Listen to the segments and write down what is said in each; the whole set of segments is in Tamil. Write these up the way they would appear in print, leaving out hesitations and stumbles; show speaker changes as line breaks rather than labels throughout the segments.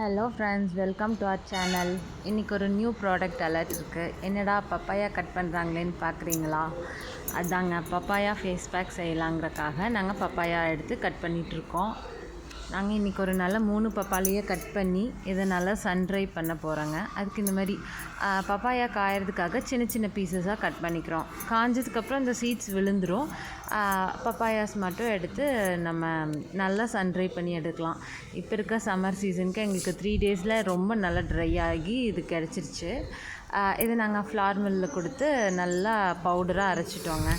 Hello friends, welcome to our channel. இன்றைக்கி ஒரு நியூ ப்ராடக்ட் அலர்ட் இருக்குது. என்னடா பப்பாயா கட் பண்ணுறாங்களேன்னு பார்க்குறீங்களா? அதாங்க பப்பாயா ஃபேஸ் பேக் செய்யலாங்கிறக்காக நாங்கள் பப்பாயா எடுத்து கட் பண்ணிகிட்ருக்கோம். நாங்கள் இன்றைக்கி ஒரு நல்ல 3 பப்பாளியை கட் பண்ணி இதை நல்லா சன்ட்ரை பண்ண போகிறோங்க. அதுக்கு இந்த மாதிரி பப்பாயா காயறதுக்காக சின்ன சின்ன பீசஸாக கட் பண்ணிக்கிறோம். காஞ்சதுக்கப்புறம் இந்த சீட்ஸ் விழுந்துடும். பப்பாயாஸ் மட்டும் எடுத்து நம்ம நல்லா சன்ட்ரை பண்ணி எடுக்கலாம். இப்போ இருக்க சம்மர் சீசனுக்கு எங்களுக்கு 3 டேஸில் ரொம்ப நல்லா ட்ரை ஆகி இது கிடச்சிருச்சு. இதை நாங்கள் ஃப்ளார் மில்லில் கொடுத்து நல்லா பவுடராக அரைச்சிட்டோங்க.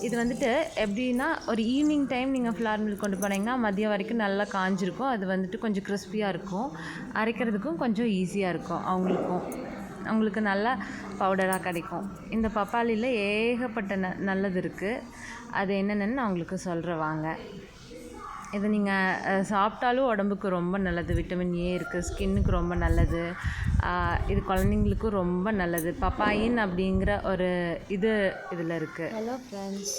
இது வந்துட்டு எப்படின்னா, ஒரு ஈவினிங் டைம் நீங்கள் ஃப்ளார் மில் கொண்டு போனீங்கன்னா மதியம் வரைக்கும் நல்லா காஞ்சிருக்கும். அது வந்துட்டு கொஞ்சம் கிறிஸ்பியாக இருக்கும். அரைக்கிறதுக்கும் கொஞ்சம் ஈஸியாக இருக்கும். அவங்களுக்கு நல்லா பவுடராக கிடைக்கும். இந்த பப்பாளியில் ஏகப்பட்ட நல்லது இருக்குது. அது என்னென்னு நான் உங்களுக்கு சொல்கிறேன் வாங்க. இதை நீங்கள் சாப்பிட்டாலும் உடம்புக்கு ரொம்ப நல்லது. விட்டமின் ஏ இருக்குது, ஸ்கின்னுக்கு ரொம்ப நல்லது. இது குழந்தைங்களுக்கும் ரொம்ப நல்லது. பப்பாயின் அப்படிங்கிற ஒரு இதில் இருக்குது. ஹலோ ஃப்ரெண்ட்ஸ்,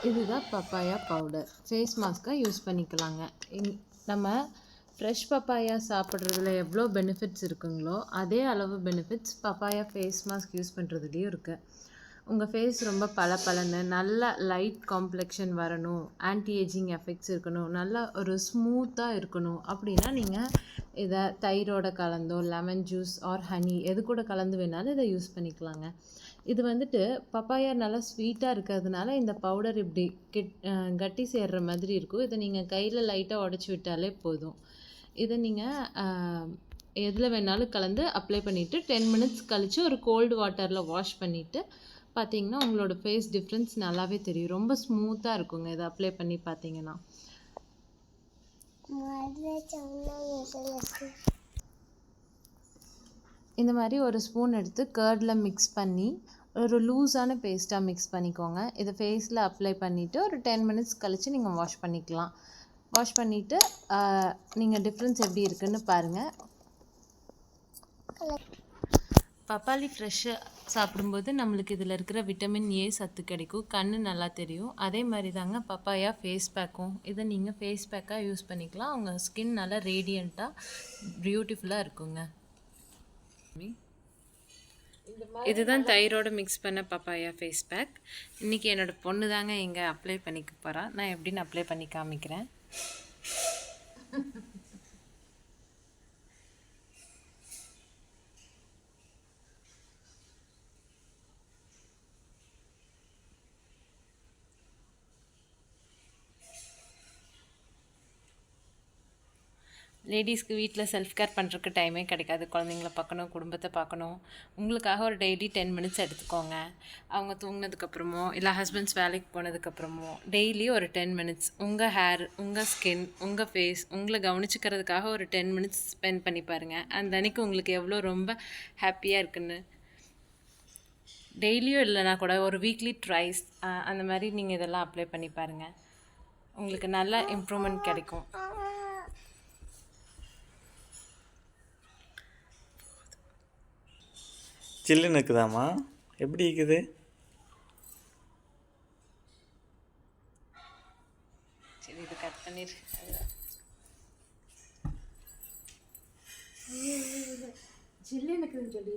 இதுதான் பப்பாயா பவுடர். ஃபேஸ் மாஸ்க்காக யூஸ் பண்ணிக்கலாங்க. நம்ம ஃப்ரெஷ் பப்பாயா சாப்பிட்றதுல எவ்வளோ பெனிஃபிட்ஸ் இருக்குங்களோ அதே அளவு benefits papaya face mask use பண்ணுறதுலேயும் இருக்குது. உங்கள் ஃபேஸ் ரொம்ப பளபளன்னு நல்ல லைட் காம்ப்ளெக்ஷன் வரணும், ஆன்டி ஏஜிங் எஃபெக்ட்ஸ் இருக்கணும், நல்லா ஒரு ஸ்மூத்தாக இருக்கணும் அப்படின்னா நீங்கள் இதை தயிரோட கலந்தோ, லெமன் ஜூஸ் ஆர் ஹனி எது கூட கலந்து வேணாலும் இதை யூஸ் பண்ணிக்கலாங்க. இது வந்துட்டு பப்பாயா நல்லா ஸ்வீட்டாக இருக்கிறதுனால இந்த பவுடர் இப்படி கட்டி சேர்கிற மாதிரி இருக்கும். இதை நீங்கள் கையில் லைட்டாக உடச்சி விட்டாலே போதும். இதை நீங்கள் எதில் வேணாலும் கலந்து அப்ளை பண்ணிவிட்டு 10 மினிட்ஸ் கழித்து ஒரு கோல்டு வாட்டரில் வாஷ் பண்ணிவிட்டு பார்த்தீங்கன்னா உங்களோட ஃபேஸ் டிஃப்ரென்ஸ் நல்லாவே தெரியும். ரொம்ப ஸ்மூத்தாக இருக்குங்க இதை அப்ளை பண்ணி பார்த்தீங்கன்னா. இந்த மாதிரி ஒரு ஸ்பூன் எடுத்து கர்டில் மிக்ஸ் பண்ணி ஒரு லூஸான பேஸ்ட்டாக மிக்ஸ் பண்ணிக்கோங்க. இதை ஃபேஸில் அப்ளை பண்ணிவிட்டு ஒரு 10 மினிட்ஸ் கழித்து நீங்கள் வாஷ் பண்ணிக்கலாம். வாஷ் பண்ணிவிட்டு நீங்கள் டிஃப்ரென்ஸ் எப்படி இருக்குதுன்னு பாருங்கள். பப்பாளி ஃப்ரெஷ்ஷாக சாப்பிடும்போது நம்மளுக்கு இதில் இருக்கிற விட்டமின் ஏ சத்து கிடைக்கும். கண் நல்லா தெரியும். அதே மாதிரி தாங்க பப்பாயா ஃபேஸ் பேக்கும். இதை நீங்கள் ஃபேஸ் பேக்காக யூஸ் பண்ணிக்கலாம். உங்கள் ஸ்கின் நல்லா ரேடியண்ட்டாக பியூட்டிஃபுல்லாக இருக்குங்க. இதுதான் தயிரோடு மிக்ஸ் பண்ண பப்பாயா ஃபேஸ் பேக். இன்றைக்கி என்னோடய பொண்ணு தாங்க இங்கே அப்ளை பண்ணிக்க போகிறா. நான் எப்படின்னு அப்ளை பண்ணி காமிக்கிறேன். லேடிஸ்க்கு வீட்டில் செல்ஃப் கேர் பண்ணுறதுக்கு டைமே கிடைக்காது. குழந்தைங்கள பார்க்கணும், குடும்பத்தை பார்க்கணும். உங்களுக்காக ஒரு டெய்லி 10 மினிட்ஸ் எடுத்துக்கோங்க. அவங்க தூங்கினதுக்கப்புறமோ இல்லை ஹஸ்பண்ட்ஸ் வேலைக்கு போனதுக்கப்புறமோ டெய்லி ஒரு 10 மினிட்ஸ் உங்கள் ஹேர், உங்கள் ஸ்கின், உங்கள் ஃபேஸ் உங்களை கவனிச்சிக்கிறதுக்காக ஒரு 10 மினிட்ஸ் ஸ்பெண்ட் பண்ணி பாருங்கள். அந்த அன்றைக்கி உங்களுக்கு எவ்வளோ ரொம்ப ஹாப்பியாக இருக்குன்னு. டெய்லியும் இல்லைனா கூட ஒரு வீக்லி ட்ரைஸ் அந்த மாதிரி நீங்கள் இதெல்லாம் அப்ளை பண்ணி பாருங்கள். உங்களுக்கு நல்ல இம்ப்ரூவ்மெண்ட் கிடைக்கும்.
சில்லுன்னு இருக்குதாம்மா? எப்படி இருக்குது?
சரி, இது கட் பண்ணிடு. சில்லுன்னு இருக்குதுன்னு சொல்லி